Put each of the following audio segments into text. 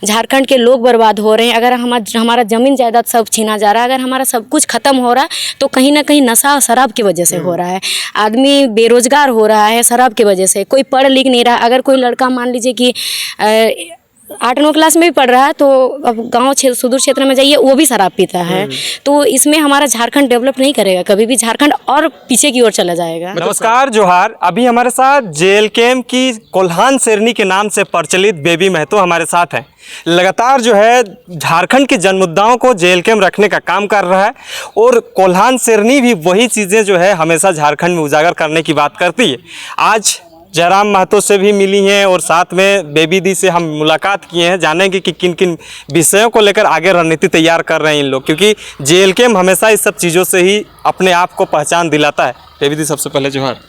झारखंड के लोग बर्बाद हो रहे हैं, अगर हमारा ज़मीन जायदाद सब छीना जा रहा है, अगर हमारा सब कुछ ख़त्म हो रहा है तो कहीं ना कहीं नशा शराब की वजह से हो रहा है। आदमी बेरोजगार हो रहा है शराब की वजह से, कोई पढ़ लिख नहीं रहा। अगर कोई लड़का मान लीजिए कि 8-9 क्लास में भी पढ़ रहा है तो अब गांव सुदूर क्षेत्र में जाइए वो भी शराब पीता है। तो इसमें हमारा झारखंड डेवलप नहीं करेगा, कभी भी झारखंड और पीछे की ओर चला जाएगा। नमस्कार, जोहार। अभी हमारे साथ जेएलकेएम की कोल्हान शेरनी के नाम से प्रचलित बेबी महतो हमारे साथ हैं। लगातार जो है झारखंड के जन मुद्दाओं को जेएलकेएम रखने का काम कर रहा है और कोल्हान शेरनी भी वही चीज़ें जो है हमेशा झारखंड में उजागर करने की बात करती है। आज जयराम महतो से भी मिली हैं और साथ में बेबी दी से हम मुलाकात किए हैं, जानेंगे कि किन किन विषयों को लेकर आगे रणनीति तैयार कर रहे हैं इन लोग, क्योंकि जेएलकेएम हमेशा इस सब चीज़ों से ही अपने आप को पहचान दिलाता है। बेबी दी, सबसे पहले जोहार।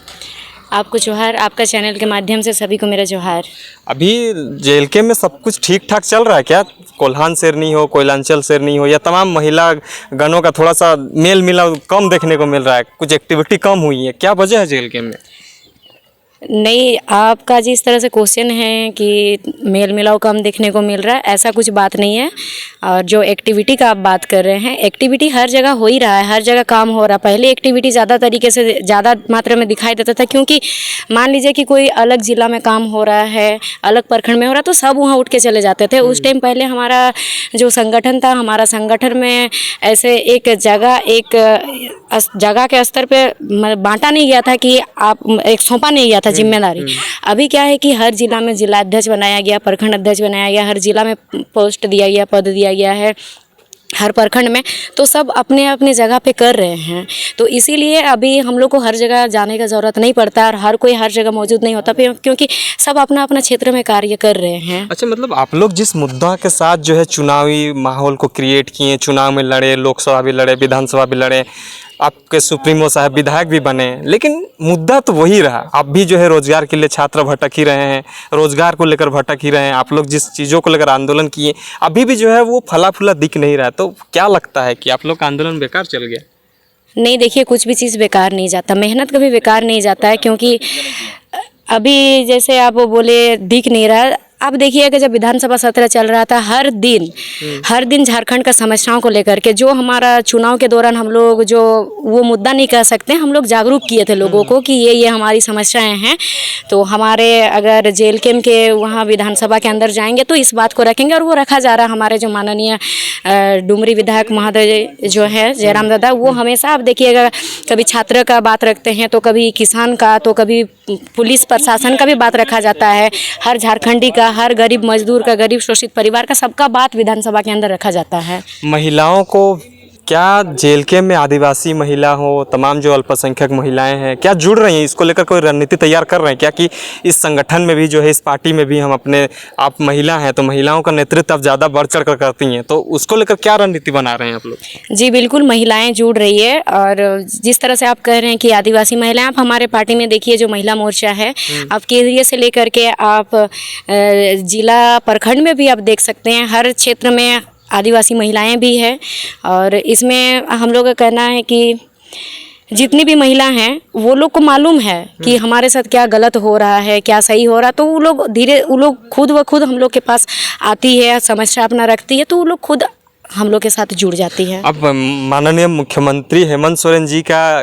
आपको जोहार, आपका चैनल के माध्यम से सभी को मेरा जोहार। अभी जेएलकेएम में सब कुछ ठीक ठाक चल रहा है क्या? कोल्हान शेरनी हो, कोयलांचल शेरनी हो या तमाम महिला गणों का थोड़ा सा मेल मिलाप कम देखने को मिल रहा है, कुछ एक्टिविटी कम हुई है, क्या वजह है जेएलकेएम में? नहीं, आपका जिस तरह से क्वेश्चन है कि मेल मिलाप कम देखने को मिल रहा है, ऐसा कुछ बात नहीं है। और जो एक्टिविटी का आप बात कर रहे हैं, एक्टिविटी हर जगह हो ही रहा है, हर जगह काम हो रहा है। पहले एक्टिविटी ज़्यादा तरीके से ज़्यादा मात्रा में दिखाई देता था, क्योंकि मान लीजिए कि कोई अलग ज़िला में काम हो रहा है, अलग प्रखंड में हो रहा है, तो सब वहाँ उठ के चले जाते थे। उस टाइम पहले हमारा जो संगठन था, हमारा संगठन में ऐसे एक जगह के स्तर पे बांटा नहीं गया था कि आप एक सौंपा नहीं गया था जिम्मेदारी। अभी क्या है कि हर जिला में जिला अध्यक्ष बनाया गया, प्रखंड अध्यक्ष बनाया गया, हर जिला में पोस्ट दिया गया, पद दिया गया है हर प्रखंड में। तो सब अपने अपने जगह पे कर रहे हैं, तो इसीलिए अभी हम लोग को हर जगह जाने का ज़रूरत नहीं पड़ता और हर कोई हर जगह मौजूद नहीं होता, क्योंकि सब अपना अपना क्षेत्र में कार्य कर रहे हैं। अच्छा, मतलब आप लोग जिस मुद्दा के साथ जो है चुनावी माहौल को क्रिएट किए, चुनाव में लड़े, लोकसभा भी लड़े, विधानसभा भी लड़े, आपके सुप्रीमो साहब विधायक भी बने, लेकिन मुद्दा तो वही रहा। आप भी जो है रोजगार के लिए छात्र भटक ही रहे हैं, रोजगार को लेकर भटक ही रहे हैं। आप लोग जिस चीज़ों को लेकर आंदोलन किए, अभी भी जो है वो फला फूला दिख नहीं रहा है। तो क्या लगता है कि आप लोग का आंदोलन बेकार चल गया? नहीं, देखिए, कुछ भी चीज़ बेकार नहीं जाता, मेहनत कभी बेकार नहीं जाता है। क्योंकि अभी जैसे आप वो बोले दिख नहीं रहा, आप देखिएगा जब विधानसभा सत्र चल रहा था, हर दिन झारखंड का समस्याओं को लेकर के, जो हमारा चुनाव के दौरान हम लोग जो वो मुद्दा नहीं कह सकते, हम लोग जागरूक किए थे लोगों को कि ये हमारी समस्याएं हैं। तो हमारे अगर जेएलकेएम के वहाँ विधानसभा के अंदर जाएंगे तो इस बात को रखेंगे, और वो रखा जा रहा है। हमारे जो माननीय डुमरी विधायक महोदय जो है जयराम दादा, वो हमेशा आप देखिएगा कभी छात्र का बात रखते हैं, तो कभी किसान का, तो कभी पुलिस प्रशासन का भी बात रखा जाता है। हर झारखंडी का, हर गरीब मजदूर का, गरीब शोषित परिवार का, सबका बात विधानसभा के अंदर रखा जाता है। महिलाओं को क्या जेएलकेएम में आदिवासी महिला हो, तमाम जो अल्पसंख्यक महिलाएं हैं, क्या जुड़ रही हैं? इसको लेकर कोई रणनीति तैयार कर रहे हैं क्या कि इस संगठन में भी जो है, इस पार्टी में भी हम अपने, आप महिला हैं तो महिलाओं का नेतृत्व अब ज़्यादा बढ़ चढ़ कर करती हैं, तो उसको लेकर क्या रणनीति बना रहे हैं आप लोग? जी बिल्कुल, महिलाएं जुड़ रही है। और जिस तरह से आप कह रहे हैं कि आदिवासी महिलाएं, आप हमारे पार्टी में देखिए जो महिला मोर्चा है, आप केंद्रीय से लेकर के आप जिला प्रखंड में भी आप देख सकते हैं, हर क्षेत्र में आदिवासी महिलाएं भी हैं। और इसमें हम लोग का कहना है कि जितनी भी महिला हैं वो लोग को मालूम है कि हमारे साथ क्या गलत हो रहा है, क्या सही हो रहा है, तो वो लोग खुद व खुद हम लोग के पास आती है, समस्या अपना रखती है, तो वो लोग खुद हम लोग के साथ जुड़ जाती है। अब माननीय मुख्यमंत्री हेमंत सोरेन जी का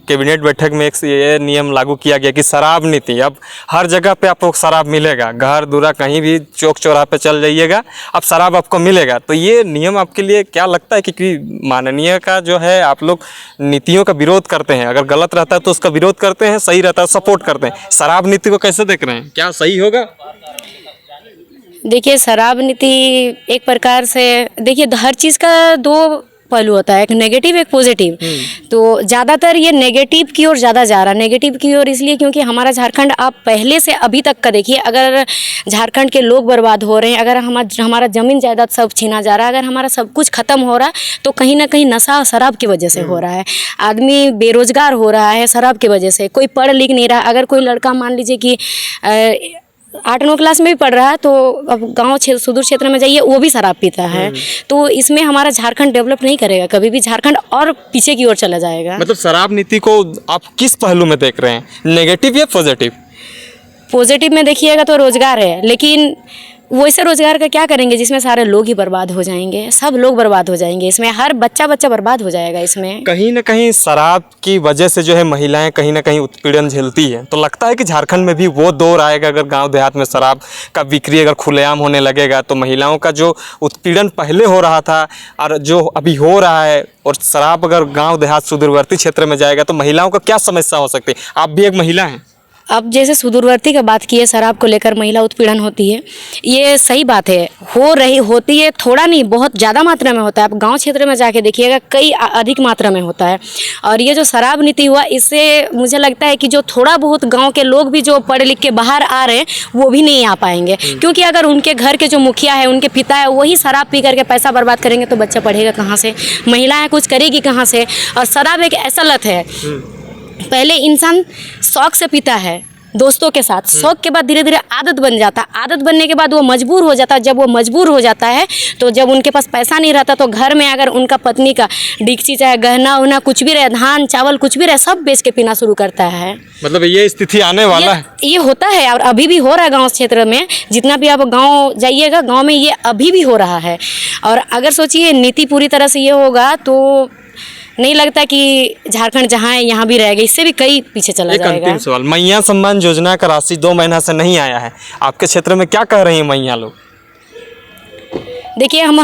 कैबिनेट बैठक में एक ये नियम लागू किया गया कि शराब नीति, अब हर जगह पे आपको शराब मिलेगा, घर दूरा कहीं भी चौक चौराहे पे चल जाइएगा, अब शराब आपको मिलेगा। तो ये नियम आपके लिए क्या लगता है कि माननीय का जो है, आप लोग नीतियों का विरोध करते हैं, अगर गलत रहता है तो उसका विरोध करते हैं, सही रहता है सपोर्ट करते हैं, शराब नीति को कैसे देख रहे हैं, क्या सही होगा? देखिए, शराब नीति एक प्रकार से, देखिए हर चीज़ का दो पहलू होता है, एक नेगेटिव एक पॉजिटिव। तो ज़्यादातर ये नेगेटिव की ओर ज़्यादा जा रहा है। नेगेटिव की ओर इसलिए क्योंकि हमारा झारखंड आप पहले से अभी तक का देखिए, अगर झारखंड के लोग बर्बाद हो रहे हैं, अगर हमारा ज़मीन जायदाद सब छीना जा रहा है, अगर हमारा सब कुछ ख़त्म हो रहा है तो कहीं ना कहीं नशा शराब की वजह से हो रहा है। आदमी बेरोजगार हो रहा है शराब की वजह से, कोई पढ़ लिख नहीं रहा। अगर कोई लड़का मान लीजिए कि 8-9 क्लास में भी पढ़ रहा है तो अब गांव सुदूर क्षेत्र में जाइए वो भी शराब पीता है। तो इसमें हमारा झारखंड डेवलप नहीं करेगा, कभी भी झारखंड और पीछे की ओर चला जाएगा। मतलब शराब नीति को आप किस पहलू में देख रहे हैं, नेगेटिव या पॉजिटिव? पॉजिटिव में देखिएगा तो रोजगार है, लेकिन वैसे रोजगार का क्या करेंगे जिसमें सारे लोग ही बर्बाद हो जाएंगे, सब लोग बर्बाद हो जाएंगे, इसमें हर बच्चा बर्बाद हो जाएगा इसमें। कहीं ना कहीं शराब की वजह से जो है महिलाएं कहीं ना कहीं उत्पीड़न झेलती है, तो लगता है कि झारखंड में भी वो दौर आएगा अगर गांव देहात में शराब का बिक्री अगर खुलेआम होने लगेगा तो महिलाओं का जो उत्पीड़न पहले हो रहा था और जो अभी हो रहा है, और शराब अगर गांव देहात सुदूरवर्ती क्षेत्र में जाएगा तो महिलाओं का क्या समस्या हो सकती है? आप भी एक महिला हैं। अब जैसे सुदूरवर्ती का बात की है, शराब को लेकर महिला उत्पीड़न होती है, ये सही बात है, होती है, थोड़ा नहीं बहुत ज़्यादा मात्रा में होता है। आप गांव क्षेत्र में जाके देखिएगा कई अधिक मात्रा में होता है। और ये जो शराब नीति हुआ, इससे मुझे लगता है कि जो थोड़ा बहुत गांव के लोग भी जो पढ़ लिख के बाहर आ रहे हैं वो भी नहीं आ पाएंगे, क्योंकि अगर उनके घर के जो मुखिया है, उनके पिता है, वही शराब पी करके पैसा बर्बाद करेंगे तो बच्चा पढ़ेगा कहाँ से, महिलाएँ कुछ करेगी कहाँ से। और शराब एक ऐसा लत है, पहले इंसान शौक से पीता है दोस्तों के साथ, शौक के बाद धीरे धीरे आदत बन जाता है, आदत बनने के बाद वो मजबूर हो जाता है। जब वो मजबूर हो जाता है तो जब उनके पास पैसा नहीं रहता तो घर में अगर उनका पत्नी का डिक्ची चाहे गहना उना कुछ भी रहे, धान चावल कुछ भी रहे, सब बेच के पीना शुरू करता है। मतलब ये स्थिति आने वाला है, ये होता है और अभी भी हो रहा है गाँव क्षेत्र में। जितना भी आप गाँव जाइएगा, गाँव में ये अभी भी हो रहा है। और अगर सोचिए नीति पूरी तरह से ये होगा तो नहीं लगता कि झारखंड जहाँ है यहाँ भी रहेगा, इससे भी कई पीछे चला एक जाएगा। अंतिम सवाल, मैया सम्मान योजना का राशि 2 महीना से नहीं आया है, आपके क्षेत्र में क्या कह रही हैं मैया लोग? देखिए, हम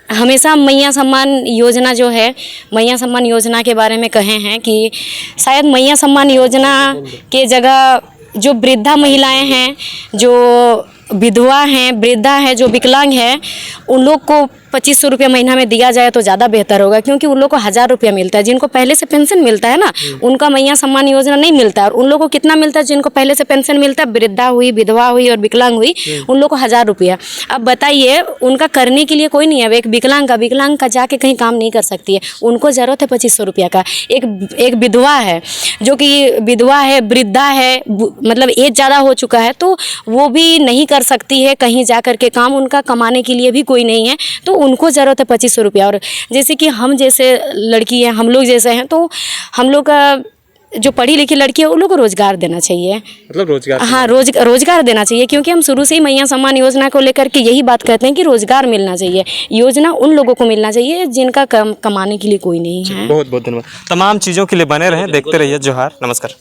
हमेशा मैया सम्मान योजना जो है, मैया सम्मान योजना के बारे में कहे हैं कि शायद मैया सम्मान योजना के जगह जो वृद्धा महिलाएं हैं, जो विधवा हैं, वृद्धा है, जो विकलांग है, उन लोग को 2500 रुपये महीना में दिया जाए तो ज़्यादा बेहतर होगा, क्योंकि उन लोग को 1000 रुपया मिलता है। जिनको पहले से पेंशन मिलता है ना, उनका मैया सम्मान योजना नहीं मिलता है। और उन लोगों को कितना मिलता है? जिनको पहले से पेंशन मिलता है, वृद्धा हुई, विधवा हुई और विकलांग हुई, उन लोग को 1000 रुपया। अब बताइए, उनका करने के लिए कोई नहीं है। अब एक विकलांग का जाके कहीं काम नहीं कर सकती है, उनको ज़रूरत है 2500 रुपया का। एक विधवा है, जो कि विधवा है, वृद्धा है, मतलब एज ज़्यादा हो चुका है, तो वो भी नहीं कर सकती है कहीं जा कर के काम, उनका कमाने के लिए भी कोई नहीं है, तो उनको ज़रूरत है 2500 रुपया। और जैसे कि हम जैसे लड़की हैं, हम लोग जैसे हैं, तो हम लोग का जो पढ़ी लिखी लड़की है उन लोग को रोज़गार देना चाहिए। मतलब रोजगार, हाँ, रोज़गार देना चाहिए, क्योंकि हम शुरू से ही मैया सम्मान योजना को लेकर के यही बात कहते हैं कि रोज़गार मिलना चाहिए। योजना उन लोगों को मिलना चाहिए जिनका कमाने के लिए कोई नहीं है। बहुत बहुत धन्यवाद। तमाम चीज़ों के लिए बने रहें, देखते रहिए जोहार, नमस्कार।